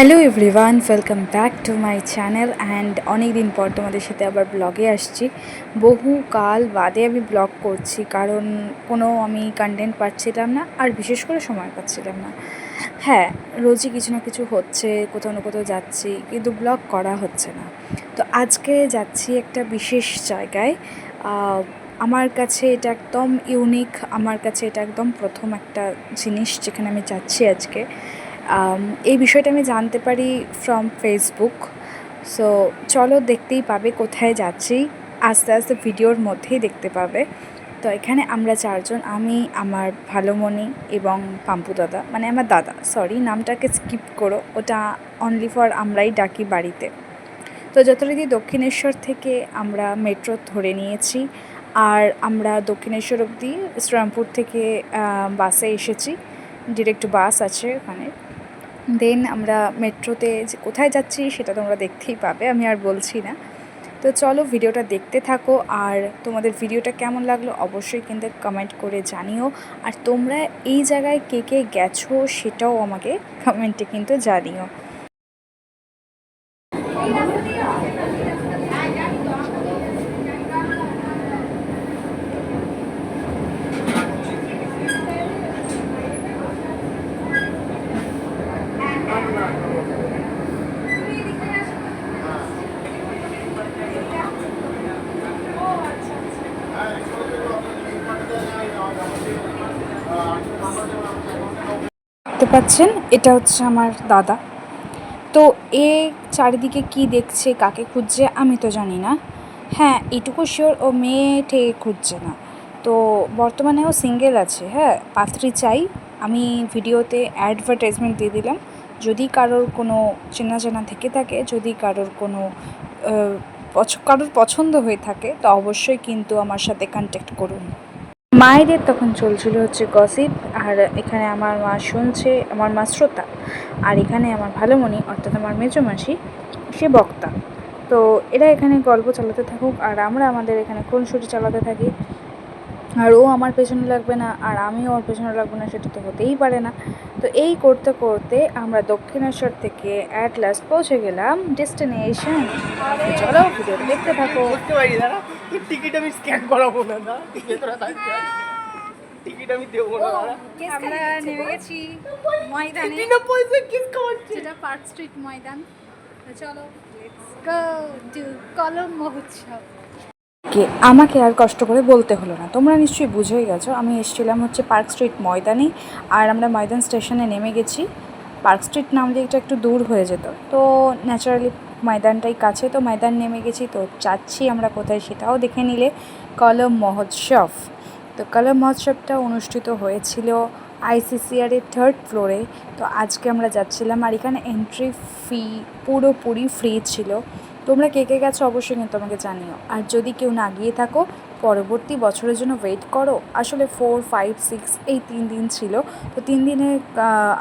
Hello everyone, welcome back to my channel and অনেক দিন পর তোমাদের সাথে আবার ব্লগে আসছি। বহুকাল বাদে আমি ব্লগ করছি, কারণ কোনো আমি কন্টেন্ট পাচ্ছিলাম না, আর বিশেষ করে সময় পাচ্ছিলাম না। হ্যাঁ, রোজই কিছু না কিছু হচ্ছে, কোথাও না কোথাও যাচ্ছি, কিন্তু ব্লগ করা হচ্ছে না। তো আজকে যাচ্ছি একটা বিশেষ জায়গায়। আমার কাছে এটা একদম ইউনিক, আমার কাছে এটা একদম প্রথম একটা জিনিস যেখানে আমি যাচ্ছি আজকে। এই বিষয়টা আমি জানতে পারি ফ্রম ফেসবুক। সো চলো, দেখতেই পাবে কোথায় যাচ্ছি, আস্তে আস্তে ভিডিওর মধ্যেই দেখতে পাবে। তো এখানে আমরা চারজন, আমি, আমার ভালোমণি এবং পাম্পু দাদা, মানে আমার দাদা, সরি নামটাকে স্কিপ করো, ওটা অনলি ফর আমরাই ডাকি বাড়িতে। তো যথারীতি দক্ষিণেশ্বর থেকে আমরা মেট্রো ধরে নিয়েছি, আর আমরা দক্ষিণেশ্বর অবধি শ্রীরামপুর থেকে বাসে এসেছি। ডিরেক্ট বাস আছে ওখানে। দেন আমরা মেট্রোতে যে কোথায় যাচ্ছি সেটা তোমরা দেখতেই পাবে, আমি আর বলছি না। তো চলো ভিডিওটা দেখতে থাকো, আর তোমাদের ভিডিওটা কেমন লাগলো অবশ্যই কিন্তু কমেন্ট করে জানিও। আর তোমরা এই জায়গায় কে কে গেছো সেটাও আমাকে কমেন্টে কিন্তু জানিও। দেখতে পাচ্ছেন, এটা হচ্ছে আমার দাদা। তো এ চারিদিকে কি দেখছে, কাকে খুঁজছে আমি তো জানি না। হ্যাঁ, এটুকু শিওর ও মেয়েটে খুঁজছে না। তো বর্তমানে ও সিঙ্গেল আছে। হ্যাঁ, পাত্রী চাই। আমি ভিডিওতে অ্যাডভার্টাইজমেন্ট দিয়ে দিলাম, যদি কারোর কোনো চেনা জানা থেকে থাকে, যদি কারোর কোনো কারোর পছন্দ হয়ে থাকে, তো অবশ্যই কিন্তু আমার সাথে কন্ট্যাক্ট করুন। মায়েদের তখন চলছিল হচ্ছে গসিপ, আর এখানে আমার মা শুনছে, আমার মা শ্রোতা, আর এখানে আমার ভালোমণি অর্থাৎ আমার মেজো মাসি, সে বক্তা। তো এরা এখানে গল্প চালাতে থাকুক, আর আমরা আমাদের এখানে খুনসুটি চালাতে থাকি। আর ও আমার পেছনে লাগবে না, আর আমিও ওর পেছনে লাগবো না, সেটা তো হতেই পারে না। তো এই করতে করতে আমরা দক্ষিণেশ্বর থেকে অ্যাট লাস্ট পৌঁছে গেলাম ডেস্টিনেশন। চলো ভিডিওটা দেখতে থাকো। টিকিট আমি স্ক্যান করাবো না, টিকিট আমি দেবো না। আমরা নেমে গেছি ময়দানে, বিনা পয়সায় কিস খাওয়াচ্ছে। যেটা পার্ক স্ট্রিট ময়দান। তো চলো, লেটস গো টু কলম মহোৎসব। আমাকে আর কষ্ট করে বলতে হলো না, তোমরা নিশ্চয়ই বুঝেই গেছো আমি এসেছিলাম হচ্ছে পার্ক স্ট্রিট ময়দানে। আর আমরা ময়দান স্টেশনে নেমে গেছি। পার্ক স্ট্রিট নামলে এটা একটু দূর হয়ে যেত, তো ন্যাচারালি ময়দানটাই কাছে, তো ময়দান নেমে গেছি। তো যাচ্ছি আমরা কোথায় সেটাও দেখে নিলে, কলম মহোৎসব। তো কলম মহোৎসবটা অনুষ্ঠিত হয়েছিল আইসিসিআরের 3rd ফ্লোরে। তো আজকে আমরা যাচ্ছিলাম, আর এখানে এন্ট্রি ফি পুরোপুরি ফ্রি ছিল। তোমরা কে কে গেছো অবশ্যই কিন্তু আমাকে জানিও, আর যদি কেউ না গিয়ে থাকো পরবর্তী বছরের জন্য ওয়েট করো। আসলে 4, 5, 6 এই 3 দিন ছিল, তো 3 দিনে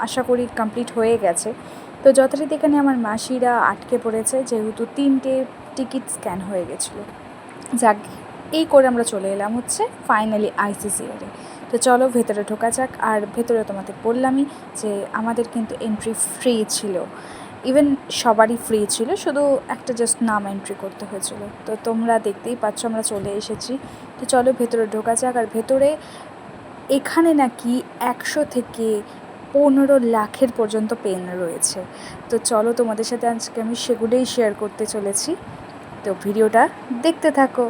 আশা করি কমপ্লিট হয়ে গেছে। তো যথারীতি এখানে আমার মাসিরা আটকে পড়েছে, যেহেতু 3টে টিকিট স্ক্যান হয়ে গেছিলো। যাক, এই করে আমরা চলে এলাম হচ্ছে ফাইনালি আইসিসিআরে। তো চলো ভেতরে ঢোকা যাক। আর ভেতরে তোমাদের বললামই যে আমাদের কিন্তু এন্ট্রি ফ্রি ছিল, ইভেন সবারই ফ্রি ছিল, শুধু একটা জাস্ট নাম এন্ট্রি করতে হয়েছিল। তো তোমরা দেখতেই পাচ্ছ আমরা চলে এসেছি। তো চলো ভেতরে ঢোকা যাক। আর ভেতরে এখানে নাকি 100 থেকে 15 লাখের পর্যন্ত পেন রয়েছে। তো চলো তোমাদের সাথে আজকে আমি সেগুলোই শেয়ার করতে চলেছি। তো ভিডিওটা দেখতে থাকো।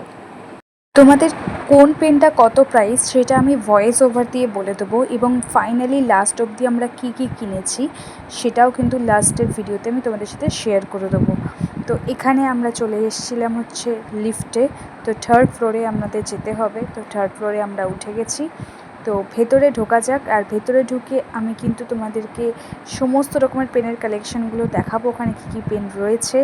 তোমাদের কোন পেনটা কত প্রাইস সেটা আমি ভয়েস ওভার দিয়ে বলে দেবো, এবং ফাইনালি লাস্ট অবধি আমরা কী কী কিনেছি সেটাও কিন্তু লাস্টের ভিডিওতে আমি তোমাদের সাথে শেয়ার করে দেবো। তো এখানে আমরা চলে এসেছিলাম হচ্ছে লিফটে। তো 3rd ফ্লোরে আমাদের যেতে হবে। তো 3rd ফ্লোরে আমরা উঠে গেছি। তো ভেতরে ঢোকা যাক। আর ভেতরে ঢুকে আমি কিন্তু তোমাদেরকে সমস্ত রকমের পেনের কালেকশানগুলো দেখাবো, ওখানে কী কী পেন রয়েছে।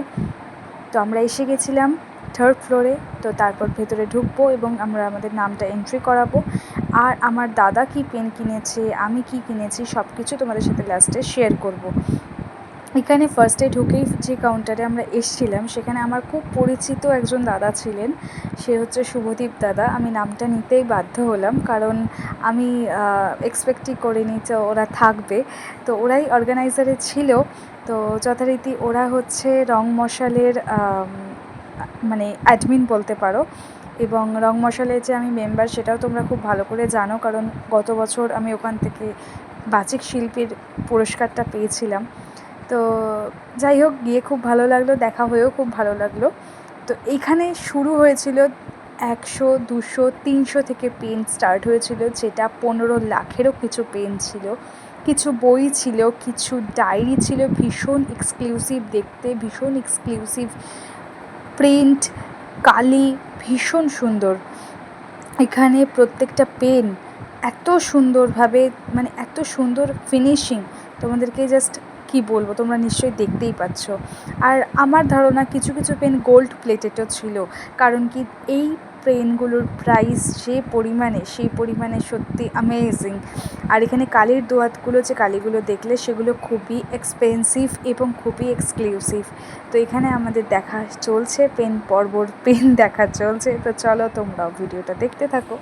তো আমরা এসে গেছিলাম 3rd ফ্লোরে। তো তারপর ভেতরে ঢুকবো এবং আমরা আমাদের নামটা এন্ট্রি করাবো। আর আমার দাদা কী পেন কিনেছে, আমি কী কিনেছি, সব কিছু তোমাদের সাথে লাস্টে শেয়ার করব। এখানে ফার্স্টে ঢুকেই যে কাউন্টারে আমরা এসেছিলাম সেখানে আমার খুব পরিচিত একজন দাদা ছিলেন, সে হচ্ছে শুভদীপ দাদা। আমি নামটা নিতেই বাধ্য হলাম, কারণ আমি এক্সপেক্টই করিনি যে ওরা থাকবে। তো ওরাই অর্গানাইজারে ছিল। তো যথারীতি ওরা হচ্ছে রং মশালের মানে অ্যাডমিন বলতে পারো, এবং রং মশালের যে আমি মেম্বার সেটাও তোমরা খুব ভালো করে জানো, কারণ গত বছর আমি ওখান থেকে বাচিক শিল্পীর পুরস্কারটা পেয়েছিলাম। তো যাই হোক, গিয়ে খুব ভালো লাগলো, দেখা হয়েও খুব ভালো লাগলো। তো এইখানে শুরু হয়েছিল 100, 200, 300 থেকে পেন স্টার্ট হয়েছিল, যেটা 15 লাখেরও কিছু পেন ছিল, কিছু বই ছিল, কিছু ডায়েরি ছিল, ভীষণ এক্সক্লুসিভ দেখতে, ভীষণ এক্সক্লুসিভ প্রিন্ট, কালি, ভীষণ সুন্দর। এখানে প্রত্যেকটা পেন এত সুন্দরভাবে, মানে এত সুন্দর ফিনিশিং, তোমাদেরকে জাস্ট কী বলবো, তোমরা নিশ্চয়ই দেখতেই পাচ্ছ। আর আমার ধারণা কিছু কিছু পেন গোল্ড প্লেটেডও ছিল, কারণ কি এই পেনগুলোর প্রাইস সেই পরিমাণে সত্যি অ্যামেজিং। আর এখানে কালির দোয়াতগুলো, যে কালিগুলো দেখলে সেগুলো খুবই এক্সপেন্সিভ এবং খুবই এক্সক্লুসিভ। তো এখানে আমাদের দেখা চলছে, পেন দেখা চলছে। তো চলো তোমরাও ভিডিওটা দেখতে থাকো।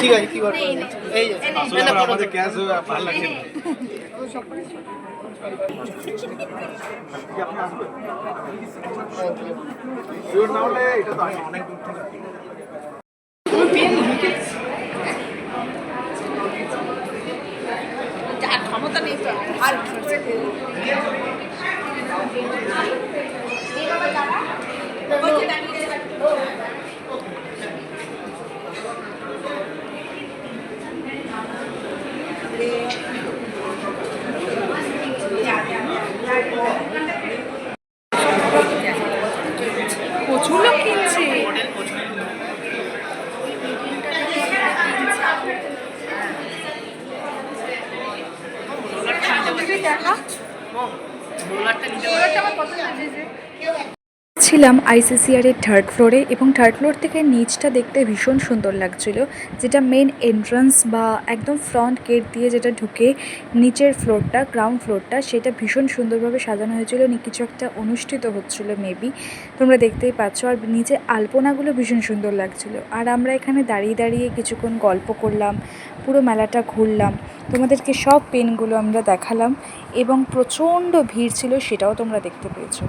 ঠিক আছে, কি করবো? এই যে আমাদের ক্যাশ ভালো লাগছে না। শিওর না হলে এটা তো আমি অনেক দূর থেকে ক্ষমতা নেই তো আর প্রচুর লোক কিনছে। ছিলাম আইসিসিআরের থার্ড ফ্লোরে, এবং থার্ড ফ্লোর থেকে নিচটা দেখতে ভীষণ সুন্দর লাগছিল, যেটা মেন এন্ট্রান্স বা একদম ফ্রন্ট গেট দিয়ে যেটা ঢুকে নিচের ফ্লোরটা, গ্রাউন্ড ফ্লোরটা, সেটা ভীষণ সুন্দরভাবে সাজানো হয়েছিল, কিছু একটা অনুষ্ঠিত হচ্ছিল মেবি, তোমরা দেখতেই পাচ্ছ। আর নিচে আলপনাগুলো ভীষণ সুন্দর লাগছিল। আর আমরা এখানে দাঁড়িয়ে দাঁড়িয়ে কিছুক্ষণ গল্প করলাম, পুরো মেলাটা ঘুরলাম, তোমাদেরকে সব পেনগুলো আমরা দেখালাম, এবং প্রচণ্ড ভিড় ছিল, সেটাও তোমরা দেখতে পেয়েছো।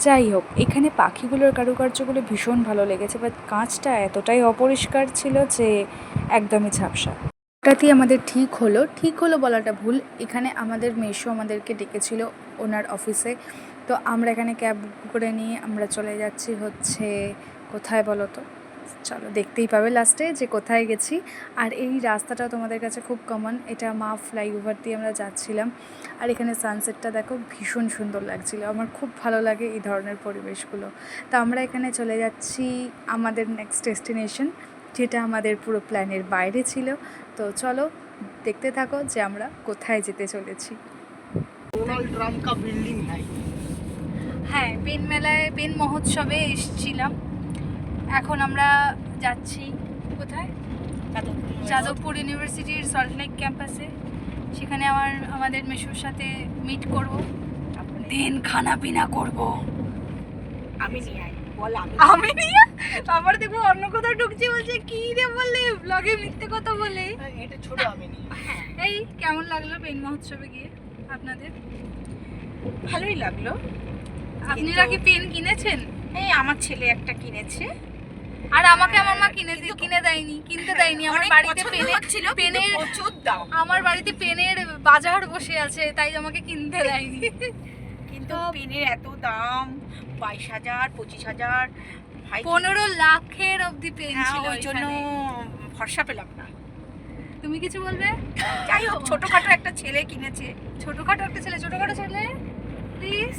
যাই হোক, এখানে পাখিগুলোর কারুকার্যগুলো ভীষণ ভালো লেগেছে, বাট কাঁচটা এতটাই অপরিষ্কার ছিল যে একদমই ঝাপসা। হঠাৎই আমাদের ঠিক হলো বলাটা ভুল, এখানে আমাদের মেসো আমাদেরকে ডেকেছিল ওনার অফিসে। তো আমরা এখানে ক্যাব বুক করে নিয়ে আমরা চলে যাচ্ছি হচ্ছে কোথায় বলো তো, চলো দেখতেই পাবে লাস্টে যে কোথায় গেছি। আর এই রাস্তাটা তোমাদের কাছে খুব কমন, এটা মা ফ্লাইওভার দিয়ে আমরা যাচ্ছিলাম। আর এখানে সানসেটটা দেখো, ভীষণ সুন্দর লাগছিল, আমার খুব ভালো লাগে এই ধরনের পরিবেশগুলো। তো আমরা এখানে চলে যাচ্ছি আমাদের নেক্সট ডেস্টিনেশন, যেটা আমাদের পুরো প্ল্যানের বাইরে ছিল। তো চলো দেখতে থাকো যে আমরা কোথায় যেতে চলেছি। ডোনাল্ড ট্রাম্প কা বিল্ডিং है। হ্যাঁ, পেন মেলায়, পেন মহোৎসবে এসেছিলাম। এখন আমরা যাচ্ছি কোথায়, যাদবপুর ইউনিভার্সিটির সল্টলেক ক্যাম্পাসে। সেখানে আমাদের মেসোর সাথে মিট করব, দেন খানা পিনা করব। আমি নিয়ে আই বল, আমি নিয়ে আবার দেখবো অন্য কোথাও ঢুকছি, বলছে কি রে বলে ব্লগে মিথ্যে কথা বলে। এটা ছোট আমি নিয়ে। এই কেমন লাগলো পেন মহোৎসবে গিয়ে আপনাদের? ভালোই লাগলো। আপনারা কি পেন কিনেছেন? এই আমার ছেলে একটা কিনেছে, আর আমাকে আমার মা কিনতে দেয়নি। আমার অনেক বাড়িতে পছন্দ হচ্ছিল, কিন্তু পেনের প্রচুর দাম। আমার বাড়িতে পেনের বাজার বসে আছে, তাই আমাকে কিনতে দেয়নি। কিন্তু পেনের এত দাম, 22,000, 25,000, ভাই 15 লাখের অবধি পেন হ্যাঁ, ছিল ওই জন্য এখানে। ভরসা পেলাম না। তুমি কিছু বলবে? যাই হোক, ছোটখাটো একটা ছেলে কিনেছে। ছোটখাটো ছেলে প্লিজ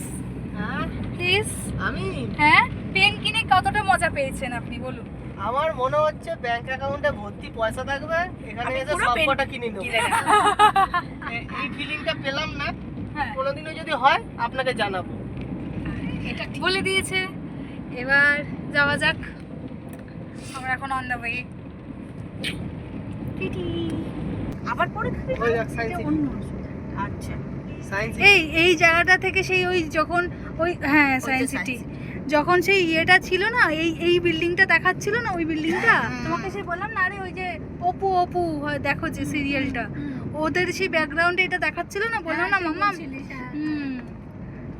প্লিজ। আমি হ্যাঁ, পেন কিনে কতটা মজা পেয়েছেন আপনি বলুন? আমার মনে হচ্ছে ব্যাংক অ্যাকাউন্টে ভর্তি পয়সা থাকবে, এখানে আমি এসে পুরো সব পেন কটা কিনে নেবো। কিনে নেব। এই ফিলিংটা পেলাম না, হ্যাঁ, কোনোদিনও যদি হয় আপনাকে জানাবো। এটা বলে দিয়েছে। এবার যাওয়া যাক, আমরা এখন অন দ্য ওয়ে। আবার পরে খাবি? ওই দেখ সায়েন্স আচ্ছা সায়েন্স এই জায়গাটা থেকে সেই ওই যখন ওই হ্যাঁ সায়েন্স সিটি যখন সেই ইয়েটা ছিল না এই বিল্ডিংটা দেখাচ্ছিল না ওই বিল্ডিংটা তোমাকে সে বললাম না আরে ওই যে অপু অপু হয় দেখো যে সিরিয়ালটা ওদের সেই ব্যাকগ্রাউন্ডে এটা দেখাচ্ছিল না বললাম না মাম্মা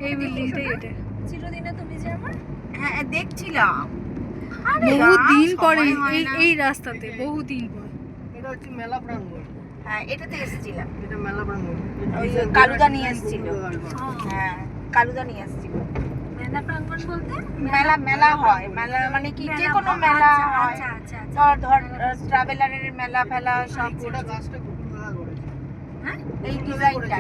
এই বিল্ডিংটাই এটা চিরদিনে তুমি যে আমার হ্যাঁ দেখছিলাম। আরে বহু রাম, দিন পরে সময় হয় না। এই রাস্তাতে বহু দিন পর এটা হচ্ছে মেলা প্রাঙ্গণ। হ্যাঁ এটাতে এসেছিলাম। এটা মেলা প্রাঙ্গণ। ওই কালুদা নিয়ে এসেছিল। হ্যাঁ কালুদা নিয়ে এসেছিল। মেলা প্রাঙ্গণ বলতে মেলা মেলা হয়, মেলা মানে কি যে কোনো মেলা হয়। আচ্ছা আচ্ছা ধর ট্রাভেলারের মেলা ফেলা সব গোটা গাছটা কুকুর দাদা করেছে। হ্যাঁ এই ডিজাইনটা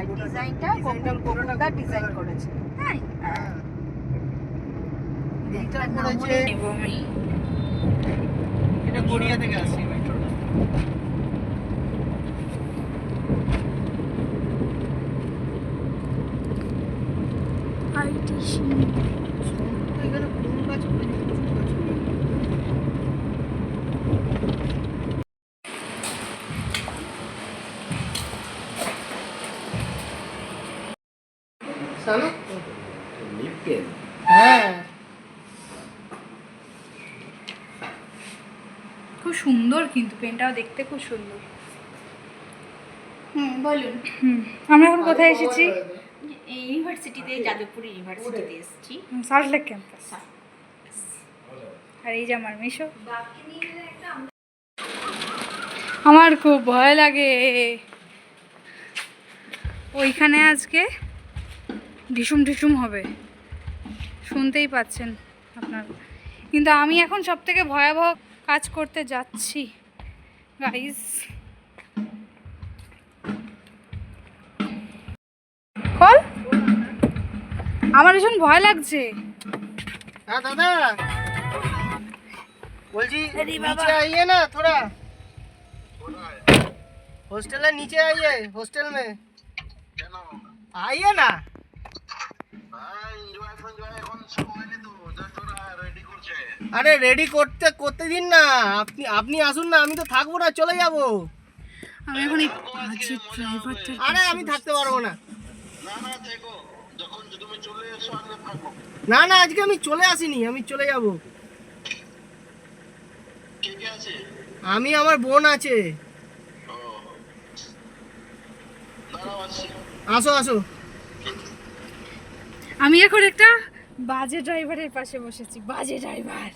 কোকুলদা ডিজাইন করেছে। তাই হ্যাঁ এইটা করেছে এটা কোরিয়া থেকে আসছে মেট্রোটা। আইটিসি এখানে ফুল গাছ করেছে, প্রচুর গাছ করেছে। শানু? হ্যাঁ খুব সুন্দর কিন্তু পেনটাও দেখতে খুব সুন্দর বলুন। আমরা এখন কোথায় এসেছি এই ইউনিভার্সিটিতে যাদবপুর ইউনিভার্সিটিতে এসেছি। সল্টলেক ক্যাম্পাস আর এই যে আমার মিশো আমার খুব ভয় লাগে ওইখানে আজকে ঢিসুম ঢিসুম হবে শুনতেই পাচ্ছেন আপনারা কিন্তু আমি এখন সব থেকে ভয়াবহ কাজ করতে যাচ্ছি গাইস কল আমার ভীষণ ভয় লাগছে हाँ दादा बोल जी नीचे आइए ना थोड़ा हॉस्टल है नीचे आइए हॉस्टल में आइए ना আরে রেডি করতে করতে দিন না আপনি আপনি আসুন না আমি তো থাকবো না চলে যাব আমি এখন এই বাজে ড্রাইভারটা আরে আমি থাকতে পারবো না না না আজকে আমি চলে আসিনি আমি চলে যাব আমি আমার বোন আছে আসো আসো আমি এখন একটা বাজে ড্রাইভারের পাশে বসেছি বাজে ড্রাইভার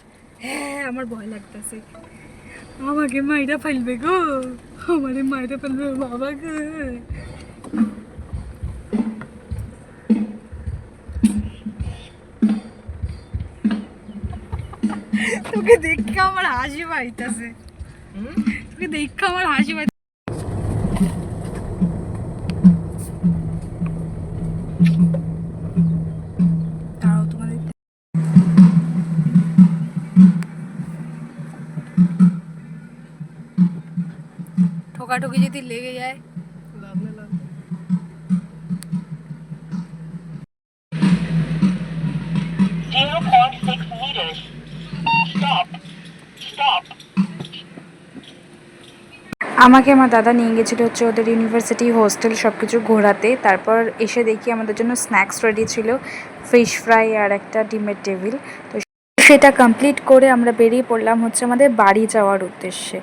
হ্যাঁ আমার ভয় লাগতেছে আমাকে মাইরা ফেলবে গো আমারে মাইরা ফেলবে বাবা গো তোকে দেখে আমার হাসি পাইতাছে তোকে দেখে আমার হাসি পাই দাঁড়াও তোমাদের ঠোকাঠুকি যদি লেগে যায় আমাকে আমার দাদা নিয়ে গেছিলো হচ্ছে ওদের ইউনিভার্সিটি হোস্টেল সব কিছু ঘোরাতে তারপর এসে দেখি আমাদের জন্য স্ন্যাক্স রেডি ছিল ফিশ ফ্রাই আর একটা ডিমের টেবিল তো সেটা কমপ্লিট করে আমরা বেরিয়ে পড়লাম হচ্ছে আমাদের বাড়ি যাওয়ার উদ্দেশ্যে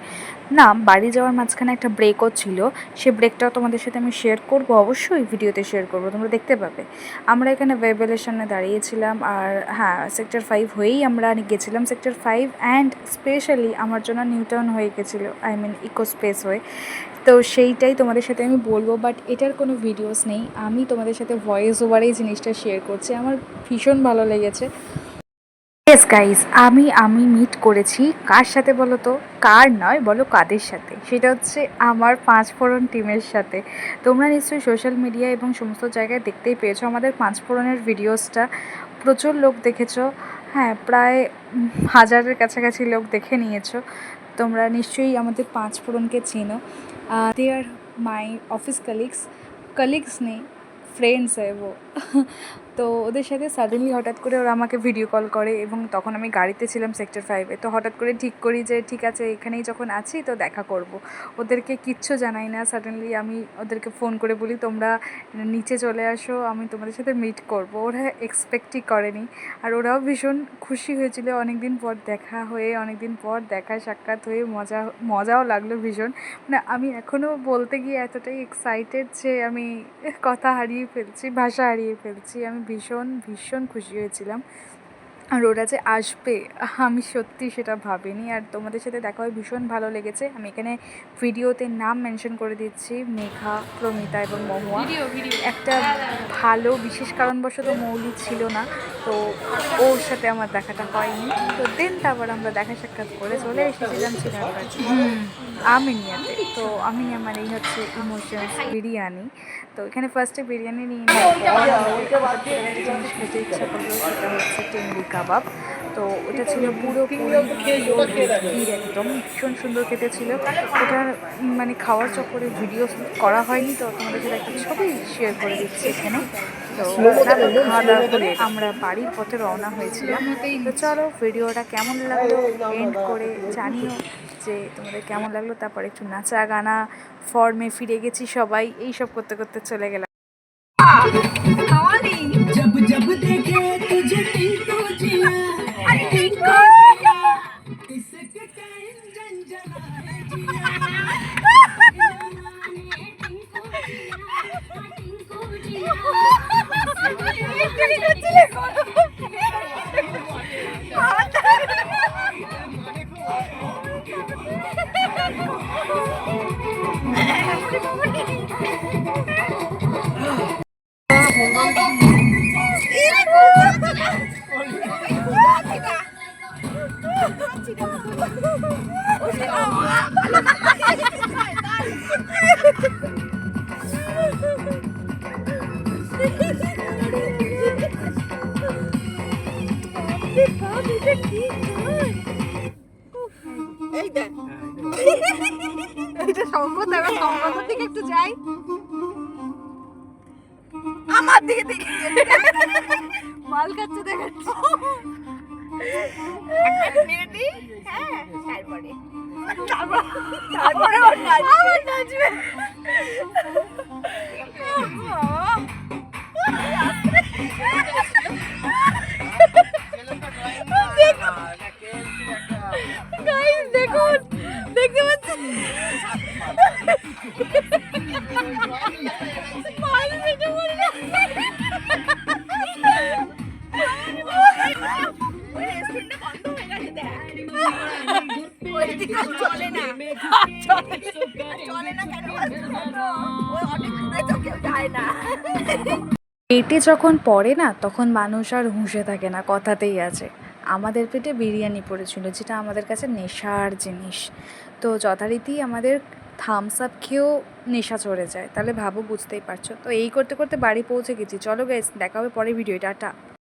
না বাড়ি যাওয়ার মাঝখানে একটা ব্রেকও ছিল সে ব্রেকটাও তোমাদের সাথে আমি শেয়ার করব অবশ্যই ভিডিওতে শেয়ার করব তোমরা দেখতে পাবে আমরা এখানে ওয়েবেলের সামনে দাঁড়িয়েছিলাম আর হ্যাঁ সেক্টর 5 হয়েই আমরা গেছিলাম সেক্টর 5 অ্যান্ড স্পেশালি আমার জন্য নিউটাউন হয়ে গেছিলো আই মিন ইকো স্পেস হয়ে তো সেইটাই তোমাদের সাথে আমি বলবো বাট এটার কোনো ভিডিওস নেই আমি তোমাদের সাথে ভয়েস ওভারেই জিনিসটা শেয়ার করছি আমার ভীষণ ভালো লেগেছে ইয়েস গাইস আমি মিট করেছি কার সাথে বলো তো কার নয় বলো কাদের সাথে সেটা হচ্ছে আমার 5 ফোড়ন টিমের সাথে তোমরা নিশ্চয়ই সোশ্যাল মিডিয়া এবং সমস্ত জায়গায় দেখতেই পেয়েছো আমাদের 5 ফোড়নের ভিডিওসটা প্রচুর লোক দেখেছো হ্যাঁ প্রায় 1000-এর কাছাকাছি লোক দেখে নিয়েছো তোমরা নিশ্চয়ই আমাদের 5 ফোড়নকে চেনো দে আর মাই অফিস कलीग्स নেই फ्रेंड्स है वो তো ওদের সাথে সাডেনলি হঠাৎ করে ওরা আমাকে ভিডিও কল করে এবং তখন আমি গাড়িতে ছিলাম সেক্টর 5-এ। তো হঠাৎ করে ঠিক করি যে ঠিক আছে এখানেই যখন আছি তো দেখা করব। ওদেরকে কিচ্ছু জানাই না, সাডেনলি আমি ওদেরকে ফোন করে বলি তোমরা নিচে চলে আসো, আমি তোমাদের সাথে মিট করব। ওরা এক্সপেক্টই করেনি, আর ওরাও ভীষণ খুশি হয়েছিল। অনেক দিন পর দেখা হয়ে, অনেক দিন পর দেখা সাক্ষাৎ হয়ে মজাও লাগলো ভীষণ। মানে আমি এখনও বলতে গিয়ে এতটাই এক্সাইটেড যে আমি কথা হারিয়ে ফেলছি, ভাষা হারিয়ে ফেলছি। আমি ভীষণ ভীষণ খুশি হয়েছিলাম। আর ওরা যে আসবে আমি সত্যি সেটা ভাবিনি। আর তোমাদের সাথে দেখা হয়ে ভীষণ ভালো লেগেছে। আমি এখানে ভিডিওতে নাম মেনশন করে দিচ্ছি, মেঘা, প্রমিতা এবং মহুয়া। একটা ভালো বিশেষ কারণবশত মৌলি ছিল না, তো ওর সাথে আমার দেখাটা হয়নি। তো দেন তারপর আমরা দেখা সাক্ষাৎ করে চলে এসেছিলাম চিনারপাড় আমিনিয়াতে। তো আমিনিয়া মানে এই হচ্ছে ইমোশনস বিরিয়ানি। তো এখানে ফার্স্টে বিরিয়ানি নিয়ে জিনিস খেতে ইচ্ছা করলো, সেটা হচ্ছে টেঙ্গি কাবাব। তো ওটা ছিল পুরো ভিড়, একদম ভীষণ সুন্দর খেতে ছিল। ওটা মানে খাওয়ার চক্করে ভিডিও করা হয়নি, তো তোমাদের সাথে একটা ছবি শেয়ার করে দিচ্ছি এখানে। তো তারপর খাওয়া দাওয়া করে আমরা বাড়ির পথে রওনা হয়েছিলাম। তো চলো ভিডিওটা কেমন লাগলো এন্ড করে জানিও যে তোমাদের কেমন লাগলো। তারপর একটু নাচা গানা ফর্মে ফিরে গেছি সবাই, এইসব করতে করতে চলে গেলাম। जब जब देखे तुझे टिंको जिया टिंको इसके कारण जंजना है এটা সম্পদ, আমি সম্পদের দিকে একটু যাই, আমার দিকে দেখে মাল খাচ্ছে দেখাচ্ছে। একটা মেরে দিই, হ্যাঁ, তারপরে ওর নাচবে। দেখুন, দেখতে পাচ্ছেন চলে না কেন, অনেক তো কেউ যায় না। পেটে যখন পড়ে না তখন মানুষ আর হুঁশে থাকে না, কথাতেই আছে। আমাদের পেটে বিরিয়ানি পড়েছিল, যেটা আমাদের কাছে নেশার জিনিস। তো যথারীতি আমাদের থামস আপ খেয়েও নেশা চড়ে যায়, তাহলে ভাবো, বুঝতেই পারছো। তো এই করতে করতে বাড়ি পৌঁছে গেছি। চলো গাইস, দেখা হবে পরে ভিডিও, টাটা।